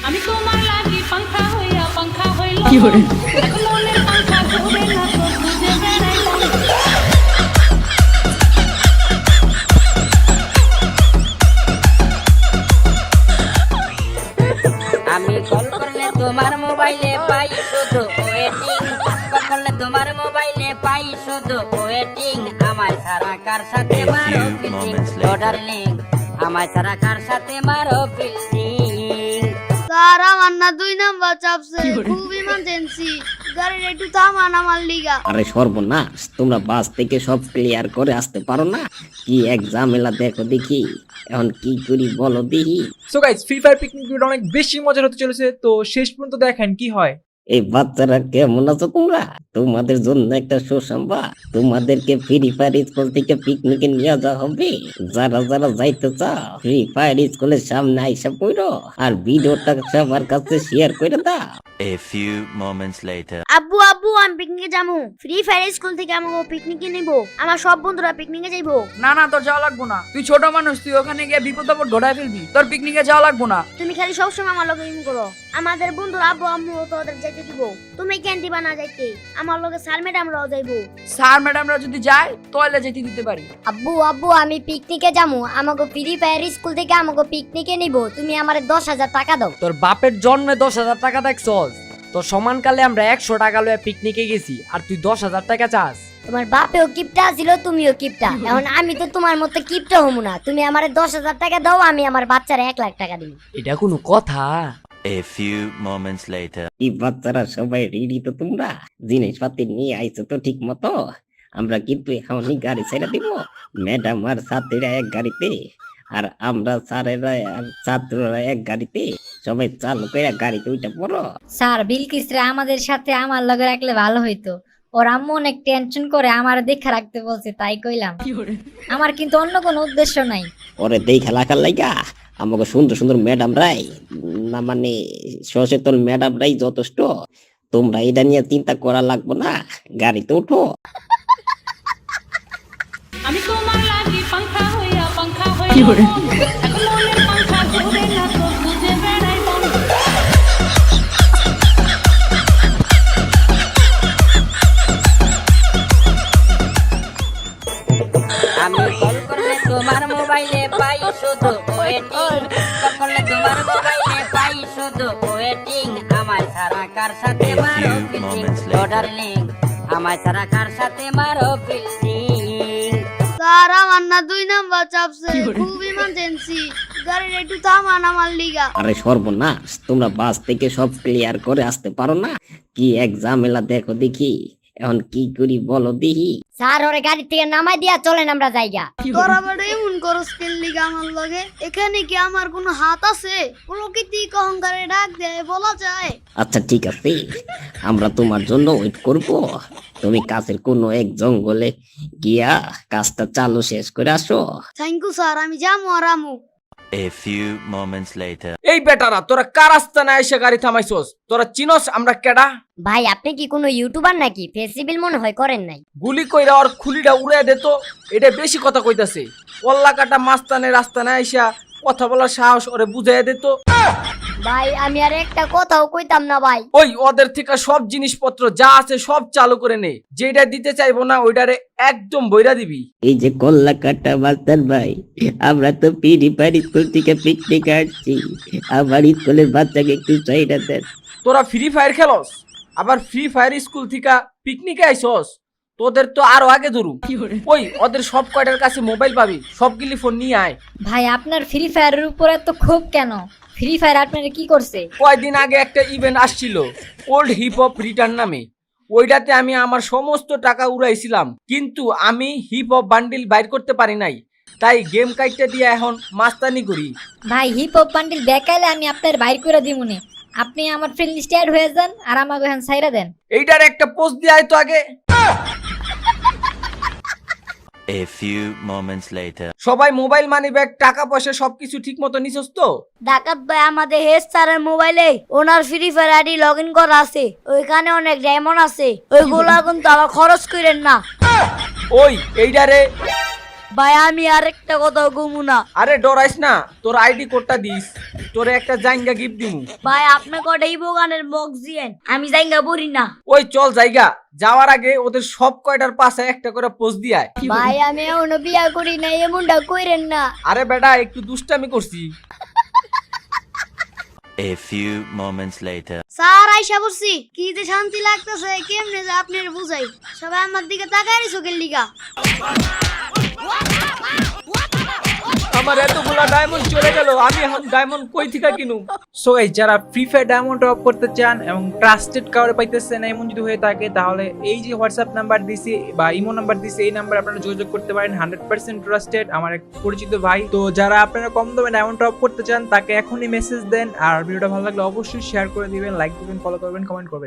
আমি তোমার লাগি পাংখা হইয়া পাংখা হইল কি করে এখন মনের পাংখা ঘুরে না তো বুঝে বেড়াই মন। আমি কল করলে তোমার মোবাইলে পাই শুধু ওয়েটিং, কল করলে তোমার মোবাইলে পাই শুধু ওয়েটিং। আমায় সারা কার সাথে মারো ফিল্ডিং, ও ডার্লিং আমায় সারা কার সাথে মারো ফিল্ডিং। স্যার আমার না 2 নাম্বার চাপছে, খুব ইমার্জেন্সি, গাড়িটা একটু থামান আমার লিগা। আরে সর্বনাশ, তোমরা বাস থেকে সব ক্লিয়ার করে আসতে পারো না? কি এক ঝামেলা দেখো দেখি, এখন কি করি বলো দেখি। So guys, free fire picnic ভিডিওটা অনেক বেশি মজার হতে চলেছে, তো শেষ পর্যন্ত দেখেন কি হয়। এই বাচ্চারা কেমন আছো তোমরা? তোমাদের জন্য একটা সুসংবাদ, তোমাদেরকে ফ্রি ফায়ার স্কুল থেকে পিকনিকে নিয়ে যাওয়া হবে। যারা যারা যাইতে চাও ফ্রি ফায়ার স্কুলের সামনে আইসা পড়ো, আর ভিডিওটা সবার কাছে শেয়ার করে দাও। A few moments later. আব্বু আব্বু আমি পিকনিকে যাবো, ফ্রি ফায়ার স্কুল থেকে আমাকে পিকনিকে নিব, আমার সব বন্ধুরা পিকনিকে যাইবো। না না, তোর যাওয়া লাগবো না, তুই ছোট মানুষ, তুই ওখানে গিয়ে বিপদ আপদ ঘটায় ফেলবি, তোর পিকনিকে যাওয়া লাগবো না। তুমি খালি সবসময় আমার লগে ইন করো, আমাদের বন্ধুরা আব্বু আম্মু তো ওদের যাইতে দিব, তুমি কেন দিবা না যাইতে? আমার লগে স্যার ম্যাডামরাও যাইবো। স্যার ম্যাডামরা যদি যায় তাহলে যেতে দিতে পারি। আব্বু আব্বু আমি পিকনিকে যাবো, আমাকে ফ্রি ফায়ার স্কুল থেকে আমাকে পিকনিকে নিব, তুমি আমারে 10,000 টাকা দাও। তোর বাপের জন্মে 10,000 টাকা দেখছস? তোর সমানকালে আমরা 100 টাকা লয়ে পিকনিকে গেছি, আর তুই 10,000 টাকা চাস? তোমার বাপেও কিপটা ছিল, তুমিও কিপটা, এখন আমি তো তোমার মতো কিপটা হমু না। তুমি আমারে 10,000 টাকা দাও, আমি আমার বাচ্চারে 1 লাখ টাকা দিব। এটা কোনো কথা? A few moments later. এই বাচ্চারা সবাই রেডি তো? তোমরা জিনিসপাতি নিয়ে আইছো তো ঠিক মতো? আমরা কিন্তু এখনই গাড়ি ছেড়ে দিব। ম্যাডাম আর ছাত্রীরা এক গাড়িতে, আর আমরা স্যারেরা আর ছাত্ররা এক গাড়িতে। সবাই চালু করে গাড়িতে উঠে পড়ো। স্যার বিলকিসরা আমাদের সাথে আমার লগে রাখলে ভালো হইতো, ওর আম্মু অনেক টেনশন করে আমার দেখা রাখতে বলছে, তাই কইলাম। আমার কিন্তু অন্য কোনো উদ্দেশ্য নাই। ওরে দেখা লাগার লাইগা আমাকে সুন্দর সুন্দর ম্যাডাম রাই, না মানে সচেতন ম্যাডাম রাই যথেষ্ট। তোমরা এটা নিয়ে চিন্তা করা লাগবে না, গাড়িতে উঠো। আমি তোমার লাগি পাংখা হইয়া পাংখা হইল মন। এখন মনের পাংখা ঘুরে না তো বুঝে বেড়াই মন। আমি কল করলে তোমার মোবাইলে পাই শুধু ওয়েটিং, কল করলে তোমার মোবাইলে পাই শুধু ওয়েটিং। আমায় সারা কার সাথে মারো ফিল্ডিং, ও ডার্লিং আমায় সারা কার সাথে মারো ফিল্ডিং। স্যার আমার না 2 নাম্বার চাপছে, খুব ইমার্জেন্সি, গাড়িটা একটু থামান আমার লিগা। আরে সর্বনাশ, তোমরা বাস থেকে সব ক্লিয়ার করে আসতে পারো না? কি এক ঝামেলা দেখো দেখি, এখন কি করি বলো দেখি। স্যার ওরে গাড়ি থেকে নামাই দিয়া চলেন আমরা যাইগা। তোরা বড় এমন করস কেন লিগা আমার লগে? এখানে কি আমার কোনো হাত আছে? প্রকৃতি অহংকারে ডাক দেয় বলা যায়? আচ্ছা ঠিক আছে, আমরা তোমার জন্য ওয়েট করব। তুমি কাছের কোনো এক জঙ্গলে গিয়া কাজটা চালু শেষ করে আসো। থ্যাংক ইউ স্যার, আমি যাবো আর আমু। A few moments later. এই বেটারা, তোরা কার আস্তানা এসে গাড়ি থামাইছস? তোরা চিনস আমরা কেডা? ভাই আপনি কি কোনো ইউটিউবার নাকি? ফেসিবিল মনে হয় করেন নাই। গুলি কইরা ওর খুলিটা উড়ে দে তো, এটা বেশি কথা কইতাছে। কল্লা কাটা মাস্তানের রাস্তানা এসা কথা বলার সাহস ওরে বুঝাইয়া দে তো। ভাই আমি আর একটা কথাও কইতাম না ভাই। ওই ওদের থেকে সব জিনিসপত্র যা আছে সব চালু করে নে, যেটা দিতে চাইবো না ওইটারে একদম বইরা দিবি। এই যে কল্লা কাটা মাস্টার ভাই, আমরা তো ফ্রি ফায়ার স্কুল থেকে পিকনিক আসছি, আমার স্কুলের বাচ্চাকে একটু চাহিদা দেন। তোরা ফ্রি ফায়ার খেলস, আবার ফ্রি ফায়ার স্কুল থেকে পিকনিকে আইসস? তোদের তো আরো আগে ধরু। ওই ওদের সব কয়টার কাছে মোবাইল পাবি, সবগুলি ফোন নিয়ে আয়। ভাই আপনার ফ্রি ফায়ারের উপরে তো খুব কেন? ফ্রি ফায়ার আপনারা কি করছে? কয়দিন আগে একটা ইভেন্ট আসছিল ওল্ড হিপ হপ রিটার্ন নামে, ওইটাতে আমি আমার সমস্ত টাকা উড়াইছিলাম, কিন্তু আমি হিপ হপ বান্ডিল বাইর করতে পারি নাই, তাই গেম কাইটটা দিয়ে এখন মাস্তানি করি। ভাই হিপ হপ বান্ডিল দেখাইলে আমি আপনার বাইর করে দিমুনে, আপনি আমার ফ্রেন্ড লিস্টে অ্যাড হয়ে যান আর আমাকে এখন ছাইরা দেন। এইটার একটা পোস্ট দিয়ে আয় তো আগে। A few moments later. সবাই মোবাইল মানি ব্যাগ টাকা পয়সা সবকিছু ঠিক মতো নিছস তো? ডাকাত ভাই আমাদের হেড স্যারের মোবাইলে ওনার free fire ID log in করা আছে, ওইখানে অনেক ডায়মন্ড আছে, ওইগুলা কিন্তু আবার খরচ করেন না। ওই এইটারে ভাই আমি আরেকটা কথা ঘুমু না। আরে ডরাইস না, তোর আইডি কোডটা দিস। তোরে একটা জাইঙ্গা গিফট দিমু। ভাই আপনি কটা ইবো গানের বক্স দিয়েন, আমি জায়গা পড়ি না। ওই চল জায়গা, যাওয়ার আগে ওদের সব কয়টার পাশে একটা করে পোস্ট দিয়ে আয়। ভাই আমি এখনো বিয়া করি না, এমনটা কইরেন না। আরে বেটা একটু দুষ্টামি করছি। A few moments later. Sir আইসা বলছি, কি যে শান্তি লাগতেছে, কেমনে যে আপনার বুঝাই, সবাই আমার দিকে তাকায় চোখের লিগা। আমার এতগুলা ডায়মন্ড চলে গেল, আমি এখন ডায়মন্ড কই থেকে কিনু? সো এই যারা ফ্রি ফায়ার ডায়মন্ড টপ করতে চান এবং ট্রাস্টেড কাউরে পাইতেছেন এমন যদি হয়ে থাকে, তাহলে এই যে হোয়াটসঅ্যাপ নাম্বার দিছি বা ইমো নাম্বার দিছি, এই নাম্বারে আপনারা যোগাযোগ করতে পারেন। 100% ট্রাস্টেড, আমার এক পরিচিত ভাই। তো যারা আপনারা কম দামে ডায়মন্ড টপ করতে চান তাকে এখনই মেসেজ দেন। আর ভিডিওটা ভালো লাগলে অবশ্যই শেয়ার করে দিবেন, লাইক দিবেন, ফলো করবেন, কমেন্ট করবেন।